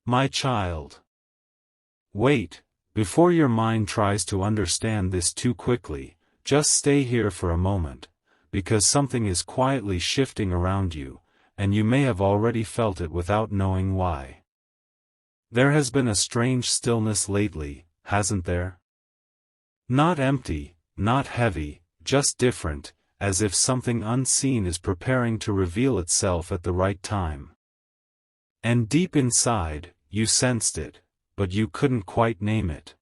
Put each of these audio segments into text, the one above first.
My child. Wait, before your mind tries to understand this too quickly, just stay here for a moment, because something is quietly shifting around you, and you may have already felt it without knowing why. There has been a strange stillness lately, hasn't there? Not empty, not heavy, just different, as if something unseen is preparing to reveal itself at the right time. And deep inside, you sensed it, but you couldn't quite name it.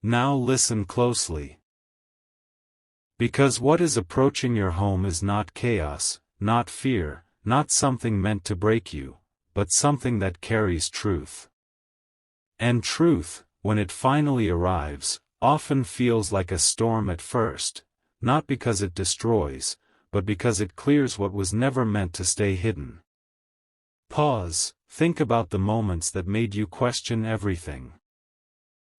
Now listen closely. Because what is approaching your home is not chaos, not fear, not something meant to break you, but something that carries truth. And truth, when it finally arrives, often feels like a storm at first, not because it destroys, but because it clears what was never meant to stay hidden. Pause, think about the moments that made you question everything.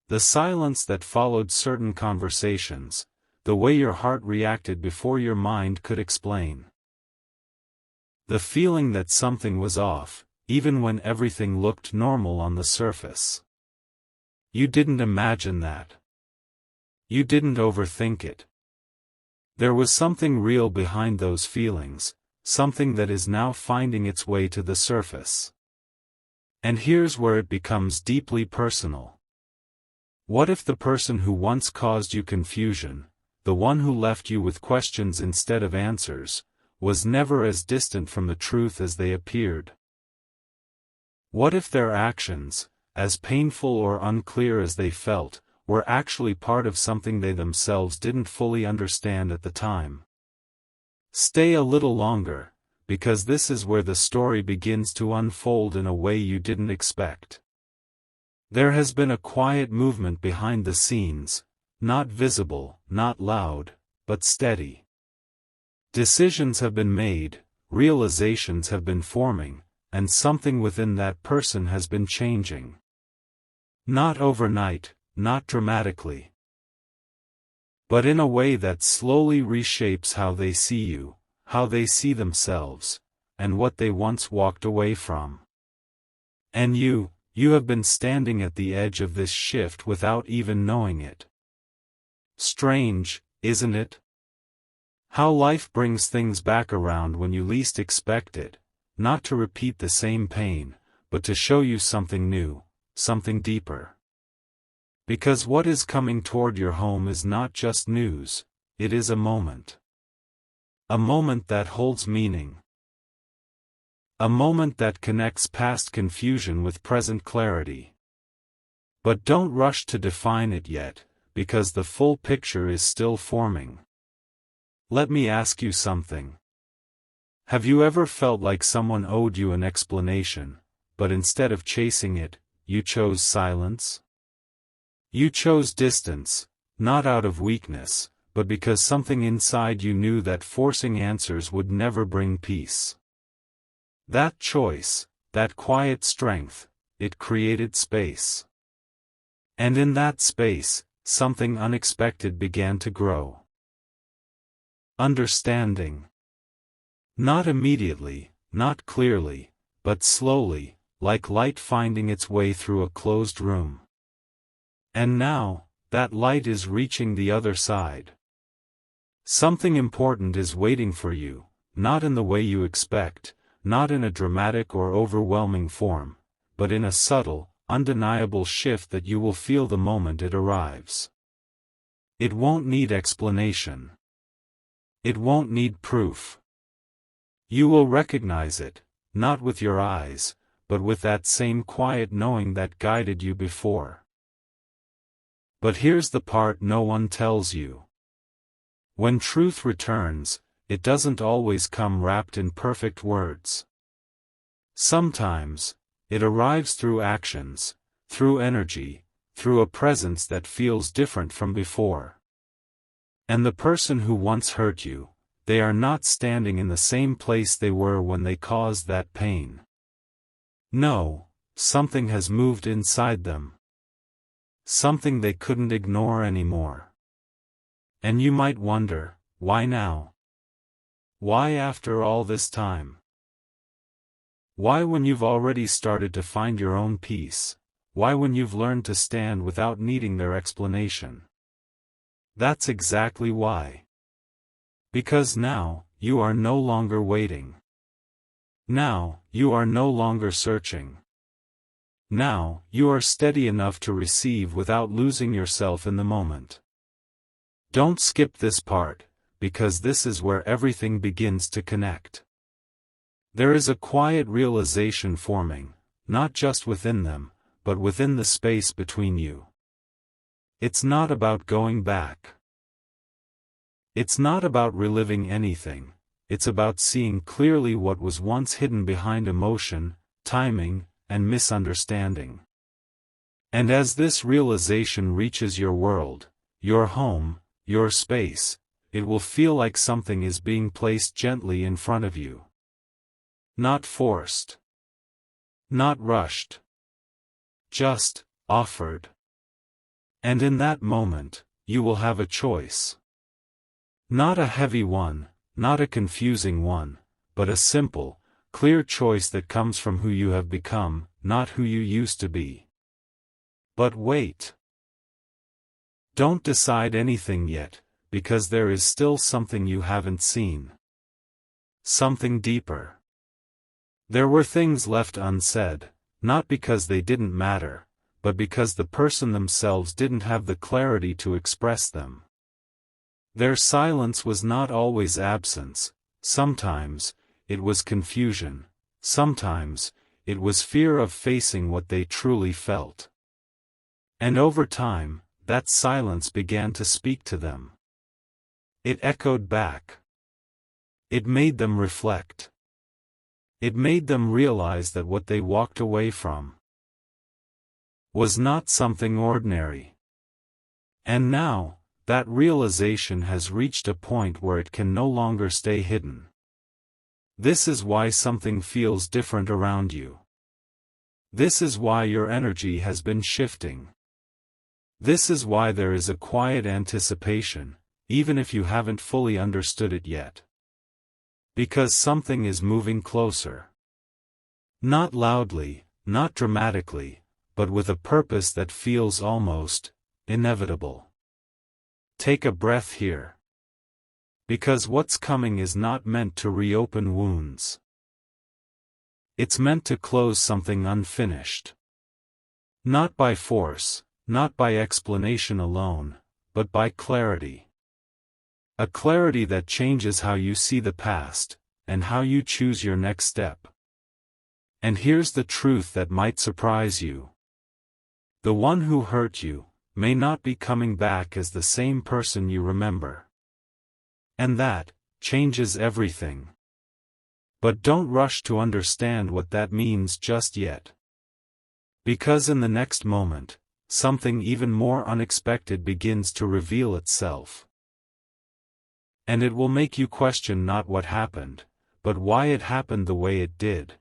The silence that followed certain conversations, the way your heart reacted before your mind could explain. The feeling that something was off, even when everything looked normal on the surface. You didn't imagine that. You didn't overthink it. There was something real behind those feelings, something that is now finding its way to the surface. And here's where it becomes deeply personal. What if the person who once caused you confusion, the one who left you with questions instead of answers, was never as distant from the truth as they appeared? What if their actions, as painful or unclear as they felt, were actually part of something they themselves didn't fully understand at the time? Stay a little longer, because this is where the story begins to unfold in a way you didn't expect. There has been a quiet movement behind the scenes, not visible, not loud, but steady. Decisions have been made, realizations have been forming, and something within that person has been changing. Not overnight, not dramatically, but in a way that slowly reshapes how they see you, how they see themselves, and what they once walked away from. And you have been standing at the edge of this shift without even knowing it. Strange, isn't it? How life brings things back around when you least expect it, not to repeat the same pain, but to show you something new, something deeper. Because what is coming toward your home is not just news, it is a moment. A moment that holds meaning. A moment that connects past confusion with present clarity. But don't rush to define it yet, because the full picture is still forming. Let me ask you something. Have you ever felt like someone owed you an explanation, but instead of chasing it, you chose silence? You chose distance, not out of weakness, but because something inside you knew that forcing answers would never bring peace. That choice, that quiet strength, it created space. And in that space, something unexpected began to grow. Understanding. Not immediately, not clearly, but slowly, like light finding its way through a closed room. And now, that light is reaching the other side. Something important is waiting for you, not in the way you expect, not in a dramatic or overwhelming form, but in a subtle, undeniable shift that you will feel the moment it arrives. It won't need explanation. It won't need proof. You will recognize it, not with your eyes, but with that same quiet knowing that guided you before. But here's the part no one tells you. When truth returns, it doesn't always come wrapped in perfect words. Sometimes, it arrives through actions, through energy, through a presence that feels different from before. And the person who once hurt you, they are not standing in the same place they were when they caused that pain. No, something has moved inside them. Something they couldn't ignore anymore. And you might wonder, why now? Why after all this time? Why when you've already started to find your own peace? Why when you've learned to stand without needing their explanation? That's exactly why. Because now, you are no longer waiting. Now, you are no longer searching. Now, you are steady enough to receive without losing yourself in the moment. Don't skip this part, because this is where everything begins to connect. There is a quiet realization forming, not just within them, but within the space between you. It's not about going back. It's not about reliving anything, it's about seeing clearly what was once hidden behind emotion, timing, and misunderstanding. And as this realization reaches your world, your home, your space, it will feel like something is being placed gently in front of you. Not forced. Not rushed. Just offered. And in that moment, you will have a choice. Not a heavy one, not a confusing one, but a simple, clear choice that comes from who you have become, not who you used to be. But wait. Don't decide anything yet, because there is still something you haven't seen. Something deeper. There were things left unsaid, not because they didn't matter, but because the person themselves didn't have the clarity to express them. Their silence was not always absence, sometimes, it was confusion, sometimes, it was fear of facing what they truly felt. And over time, that silence began to speak to them. It echoed back. It made them reflect. It made them realize that what they walked away from was not something ordinary. And now, that realization has reached a point where it can no longer stay hidden. This is why something feels different around you. This is why your energy has been shifting. This is why there is a quiet anticipation, even if you haven't fully understood it yet. Because something is moving closer. Not loudly, not dramatically, but with a purpose that feels almost inevitable. Take a breath here. Because what's coming is not meant to reopen wounds. It's meant to close something unfinished. Not by force, not by explanation alone, but by clarity. A clarity that changes how you see the past, and how you choose your next step. And here's the truth that might surprise you. The one who hurt you may not be coming back as the same person you remember. And that changes everything. But don't rush to understand what that means just yet. Because in the next moment, something even more unexpected begins to reveal itself. And it will make you question not what happened, but why it happened the way it did.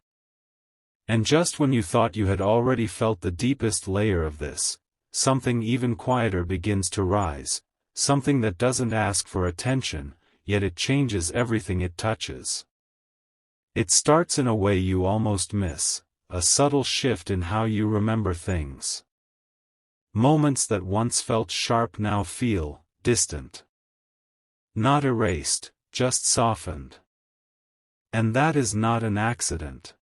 And just when you thought you had already felt the deepest layer of this, something even quieter begins to rise, something that doesn't ask for attention, yet it changes everything it touches. It starts in a way you almost miss, a subtle shift in how you remember things. Moments that once felt sharp now feel distant. Not erased, just softened. And that is not an accident.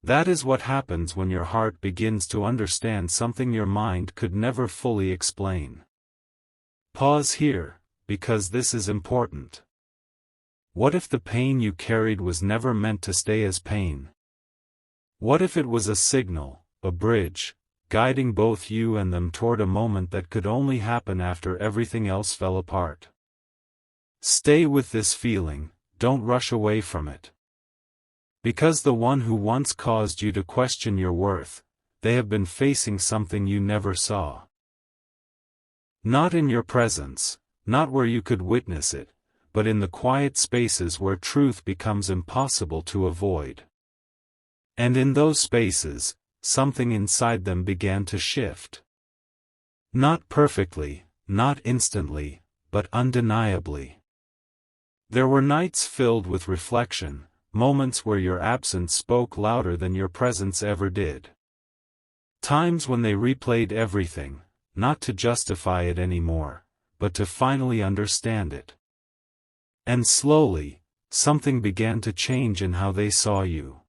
That is what happens when your heart begins to understand something your mind could never fully explain. Pause here, because this is important. What if the pain you carried was never meant to stay as pain? What if it was a signal, a bridge, guiding both you and them toward a moment that could only happen after everything else fell apart? Stay with this feeling, don't rush away from it. Because the one who once caused you to question your worth, they have been facing something you never saw. Not in your presence, not where you could witness it, but in the quiet spaces where truth becomes impossible to avoid. And in those spaces, something inside them began to shift. Not perfectly, not instantly, but undeniably. There were nights filled with reflection, moments where your absence spoke louder than your presence ever did. Times when they replayed everything, not to justify it anymore, but to finally understand it. And slowly, something began to change in how they saw you.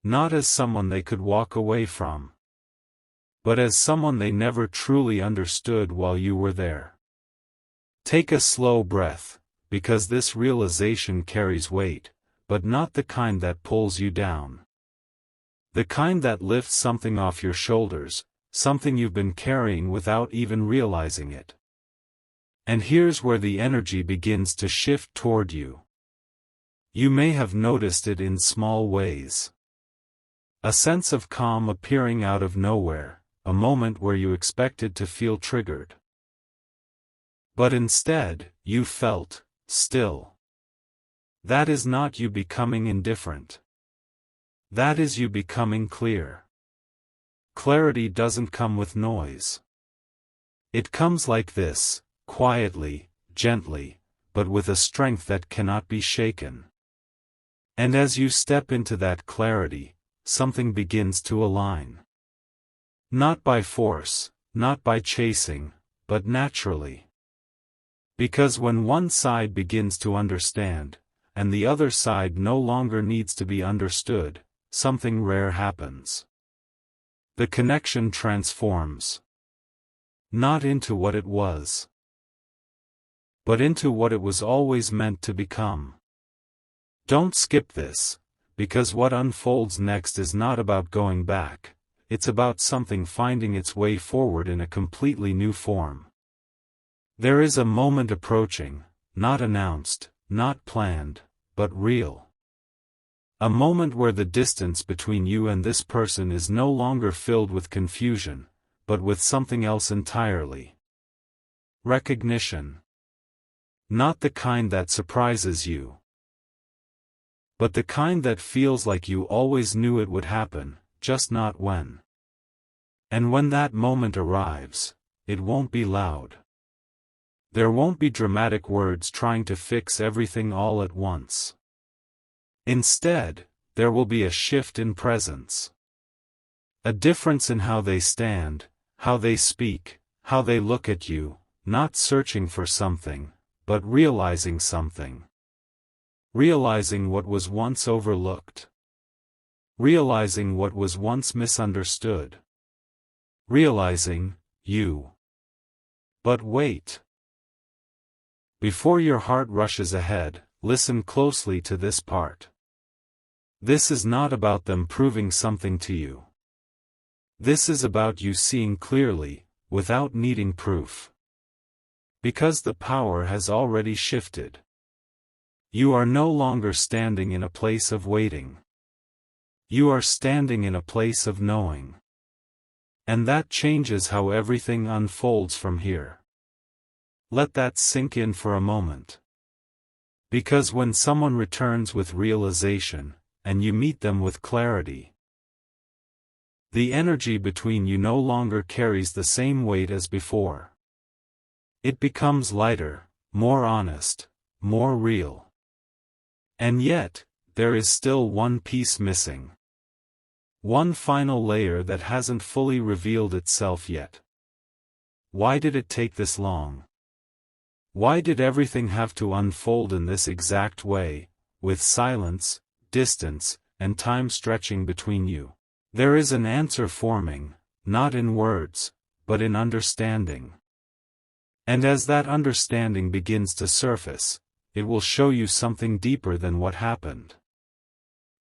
Not as someone they could walk away from, but as someone they never truly understood while you were there. Take a slow breath, because this realization carries weight, but not the kind that pulls you down. The kind that lifts something off your shoulders, something you've been carrying without even realizing it. And here's where the energy begins to shift toward you. You may have noticed it in small ways. A sense of calm appearing out of nowhere, a moment where you expected to feel triggered. But instead, you felt still. That is not you becoming indifferent. That is you becoming clear. Clarity doesn't come with noise. It comes like this, quietly, gently, but with a strength that cannot be shaken. And as you step into that clarity, something begins to align. Not by force, not by chasing, but naturally. Because when one side begins to understand, and the other side no longer needs to be understood, something rare happens. The connection transforms. Not into what it was, but into what it was always meant to become. Don't skip this, because what unfolds next is not about going back, it's about something finding its way forward in a completely new form. There is a moment approaching, not announced, not planned, but real. A moment where the distance between you and this person is no longer filled with confusion, but with something else entirely. Recognition. Not the kind that surprises you, but the kind that feels like you always knew it would happen, just not when. And when that moment arrives, it won't be loud. There won't be dramatic words trying to fix everything all at once. Instead, there will be a shift in presence. A difference in how they stand, how they speak, how they look at you, not searching for something, but realizing something. Realizing what was once overlooked. Realizing what was once misunderstood. Realizing, you. But wait. Before your heart rushes ahead, listen closely to this part. This is not about them proving something to you. This is about you seeing clearly, without needing proof. Because the power has already shifted. You are no longer standing in a place of waiting. You are standing in a place of knowing. And that changes how everything unfolds from here. Let that sink in for a moment. Because when someone returns with realization, and you meet them with clarity, the energy between you no longer carries the same weight as before. It becomes lighter, more honest, more real. And yet, there is still one piece missing. One final layer that hasn't fully revealed itself yet. Why did it take this long? Why did everything have to unfold in this exact way, with silence, distance, and time stretching between you? There is an answer forming, not in words, but in understanding. And as that understanding begins to surface, it will show you something deeper than what happened.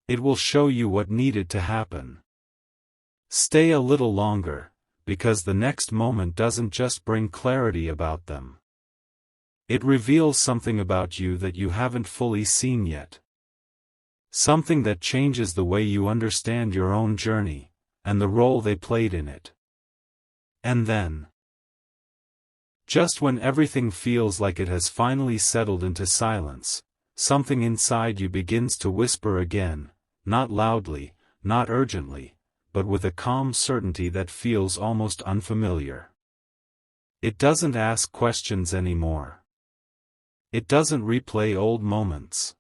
It will show you what needed to happen. Stay a little longer, because the next moment doesn't just bring clarity about them. It reveals something about you that you haven't fully seen yet. Something that changes the way you understand your own journey, and the role they played in it. And then, just when everything feels like it has finally settled into silence, something inside you begins to whisper again, not loudly, not urgently, but with a calm certainty that feels almost unfamiliar. It doesn't ask questions anymore. It doesn't replay old moments.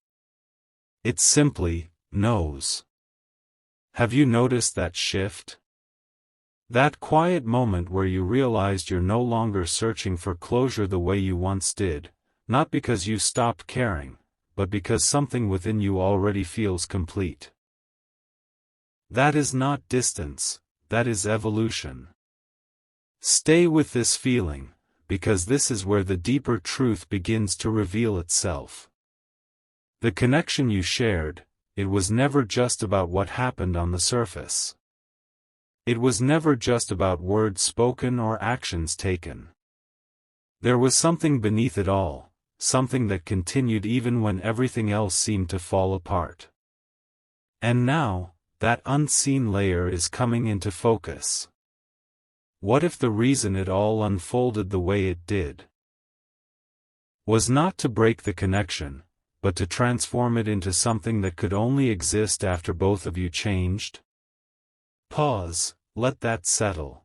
It simply knows. Have you noticed that shift? That quiet moment where you realized you're no longer searching for closure the way you once did, not because you stopped caring, but because something within you already feels complete. That is not distance, that is evolution. Stay with this feeling, because this is where the deeper truth begins to reveal itself. The connection you shared, it was never just about what happened on the surface. It was never just about words spoken or actions taken. There was something beneath it all, something that continued even when everything else seemed to fall apart. And now, that unseen layer is coming into focus. What if the reason it all unfolded the way it did was not to break the connection, but to transform it into something that could only exist after both of you changed? Pause, let that settle.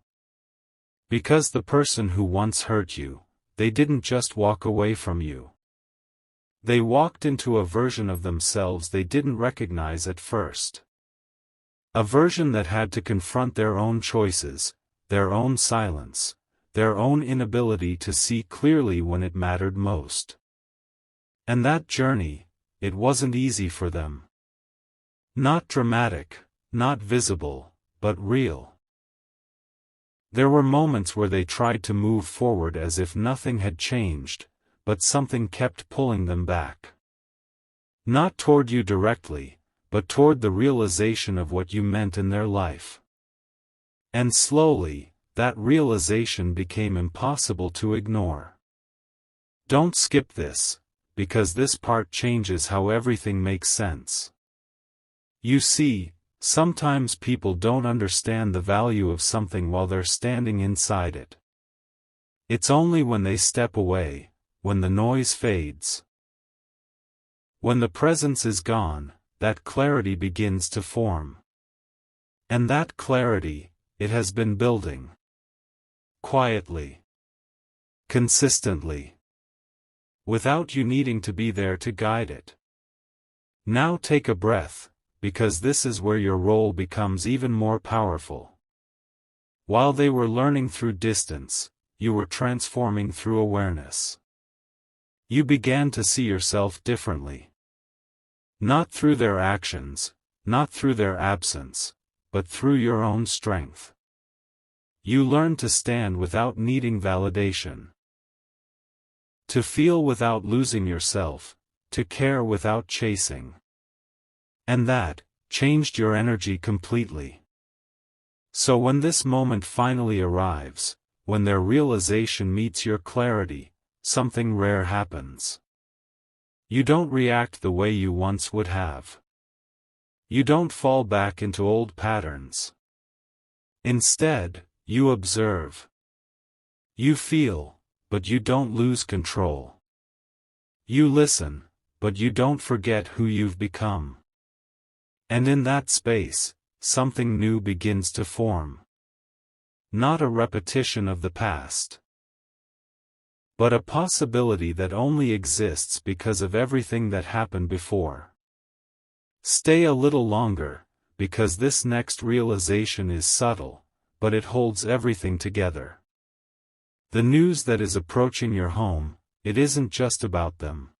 Because the person who once hurt you, they didn't just walk away from you. They walked into a version of themselves they didn't recognize at first. A version that had to confront their own choices, their own silence, their own inability to see clearly when it mattered most. And that journey, it wasn't easy for them. Not dramatic, not visible, but real. There were moments where they tried to move forward as if nothing had changed, but something kept pulling them back. Not toward you directly, but toward the realization of what you meant in their life. And slowly, that realization became impossible to ignore. Don't skip this, because this part changes how everything makes sense. You see, sometimes people don't understand the value of something while they're standing inside it. It's only when they step away, when the noise fades, when the presence is gone, that clarity begins to form. And that clarity, it has been building. Quietly. Consistently. Without you needing to be there to guide it. Now take a breath, because this is where your role becomes even more powerful. While they were learning through distance, you were transforming through awareness. You began to see yourself differently. Not through their actions, not through their absence, but through your own strength. You learned to stand without needing validation. To feel without losing yourself, to care without chasing. And that changed your energy completely. So when this moment finally arrives, when their realization meets your clarity, something rare happens. You don't react the way you once would have. You don't fall back into old patterns. Instead, you observe. You feel, but you don't lose control. You listen, but you don't forget who you've become. And in that space, something new begins to form. Not a repetition of the past, but a possibility that only exists because of everything that happened before. Stay a little longer, because this next realization is subtle, but it holds everything together. The news that is approaching your home, it isn't just about them.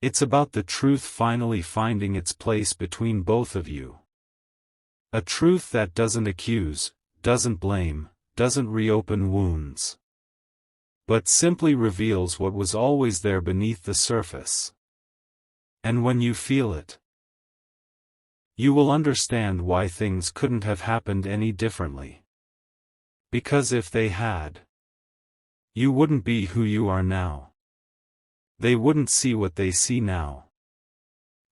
It's about the truth finally finding its place between both of you. A truth that doesn't accuse, doesn't blame, doesn't reopen wounds, but simply reveals what was always there beneath the surface. And when you feel it, you will understand why things couldn't have happened any differently. Because if they had, you wouldn't be who you are now. They wouldn't see what they see now.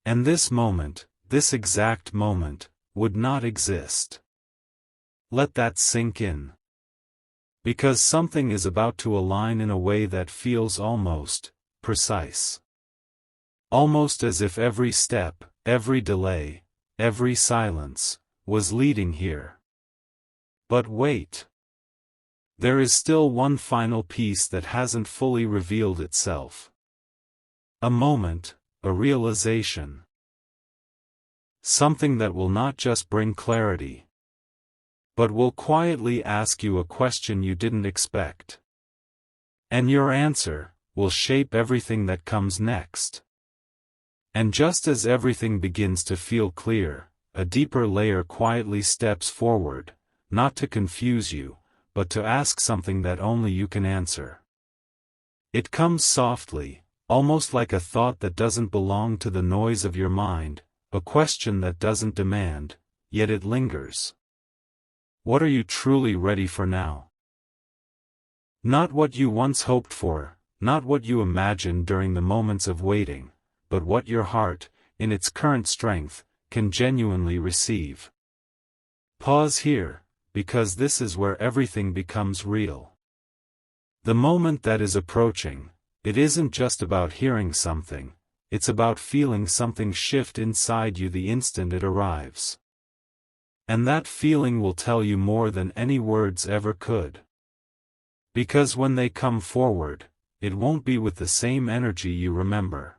And this moment, this exact moment, would not exist. Let that sink in. Because something is about to align in a way that feels almost precise. Almost as if every step, every delay, every silence, was leading here. But wait. There is still one final piece that hasn't fully revealed itself. A moment, a realization. something that will not just bring clarity, but will quietly ask you a question you didn't expect. And your answer will shape everything that comes next. And just as everything begins to feel clear, a deeper layer quietly steps forward, not to confuse you, but to ask something that only you can answer. It comes softly, almost like a thought that doesn't belong to the noise of your mind, a question that doesn't demand, yet it lingers. What are you truly ready for now? Not what you once hoped for, not what you imagined during the moments of waiting, but what your heart, in its current strength, can genuinely receive. Pause here, because this is where everything becomes real. The moment that is approaching, it isn't just about hearing something, it's about feeling something shift inside you the instant it arrives. And that feeling will tell you more than any words ever could. Because when they come forward, it won't be with the same energy you remember.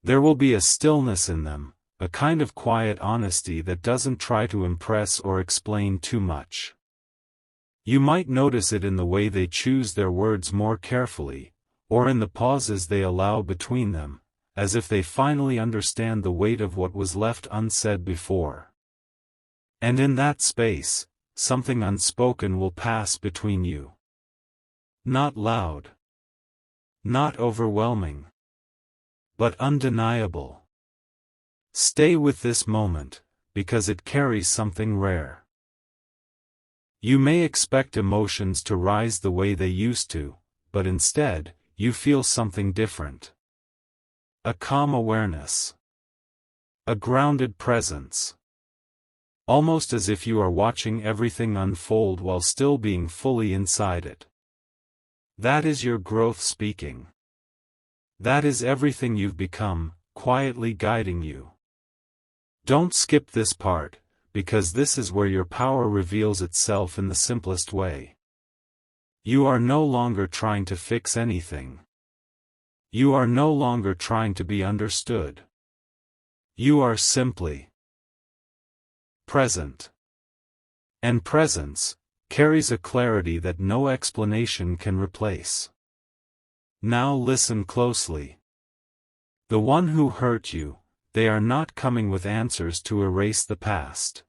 There will be a stillness in them, a kind of quiet honesty that doesn't try to impress or explain too much. You might notice it in the way they choose their words more carefully, or in the pauses they allow between them, as if they finally understand the weight of what was left unsaid before. And in that space, something unspoken will pass between you. Not loud, not overwhelming, but undeniable. Stay with this moment, because it carries something rare. You may expect emotions to rise the way they used to, but instead, you feel something different. A calm awareness. A grounded presence. Almost as if you are watching everything unfold while still being fully inside it. That is your growth speaking. That is everything you've become, quietly guiding you. Don't skip this part, because this is where your power reveals itself in the simplest way. You are no longer trying to fix anything. You are no longer trying to be understood. You are simply present. And presence carries a clarity that no explanation can replace. Now listen closely. The one who hurt you, they are not coming with answers to erase the past.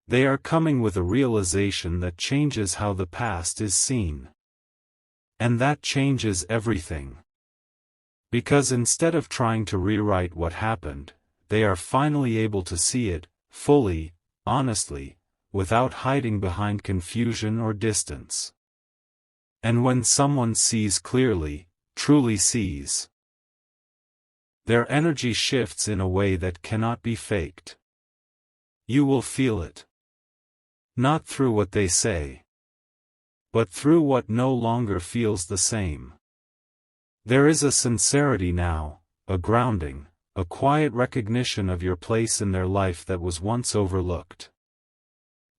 They are coming with a realization that changes how the past is seen. And that changes everything. Because instead of trying to rewrite what happened, they are finally able to see it, fully, honestly, without hiding behind confusion or distance. And when someone sees clearly, truly sees, their energy shifts in a way that cannot be faked. You will feel it. Not through what they say, but through what no longer feels the same. There is a sincerity now, a grounding, a quiet recognition of your place in their life that was once overlooked.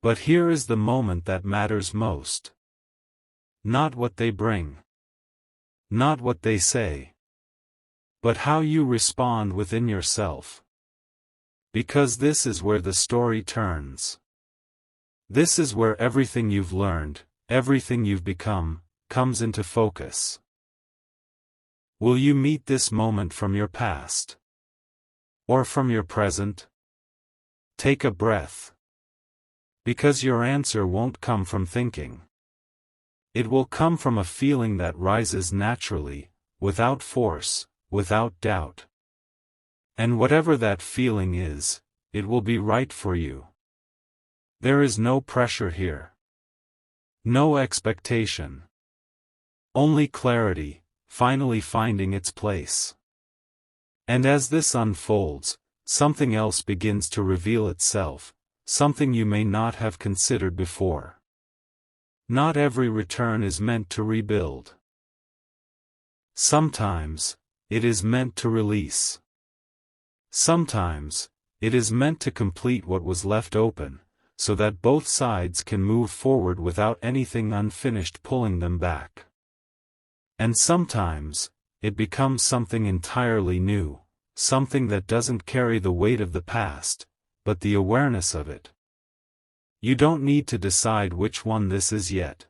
But here is the moment that matters most. Not what they bring. Not what they say. But how you respond within yourself. Because this is where the story turns. This is where everything you've learned, everything you've become, comes into focus. Will you meet this moment from your past? Or from your present? Take a breath. Because your answer won't come from thinking. It will come from a feeling that rises naturally, without force, without doubt. And whatever that feeling is, it will be right for you. There is no pressure here. No expectation. Only clarity, finally finding its place. And as this unfolds, something else begins to reveal itself, something you may not have considered before. Not every return is meant to rebuild. Sometimes, it is meant to release. Sometimes, it is meant to complete what was left open, so that both sides can move forward without anything unfinished pulling them back. And sometimes, it becomes something entirely new, something that doesn't carry the weight of the past, but the awareness of it. You don't need to decide which one this is yet,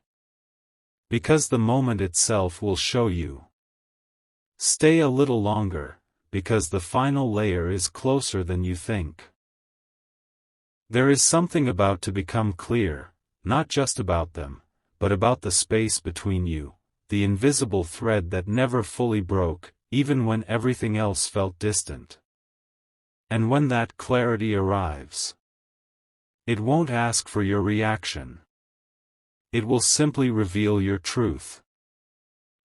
because the moment itself will show you. Stay a little longer, because the final layer is closer than you think. There is something about to become clear, not just about them, but about the space between you, the invisible thread that never fully broke, even when everything else felt distant. And when that clarity arrives, it won't ask for your reaction. It will simply reveal your truth.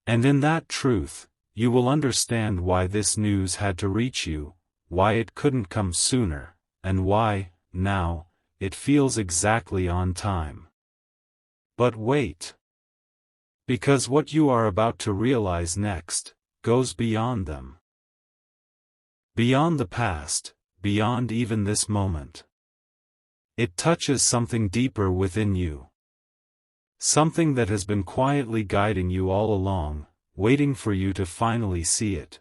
And in that truth, you will understand why this news had to reach you, why it couldn't come sooner, and why, now, it feels exactly on time. But wait. Because what you are about to realize next goes beyond them. Beyond the past, beyond even this moment. It touches something deeper within you. Something that has been quietly guiding you all along, waiting for you to finally see it.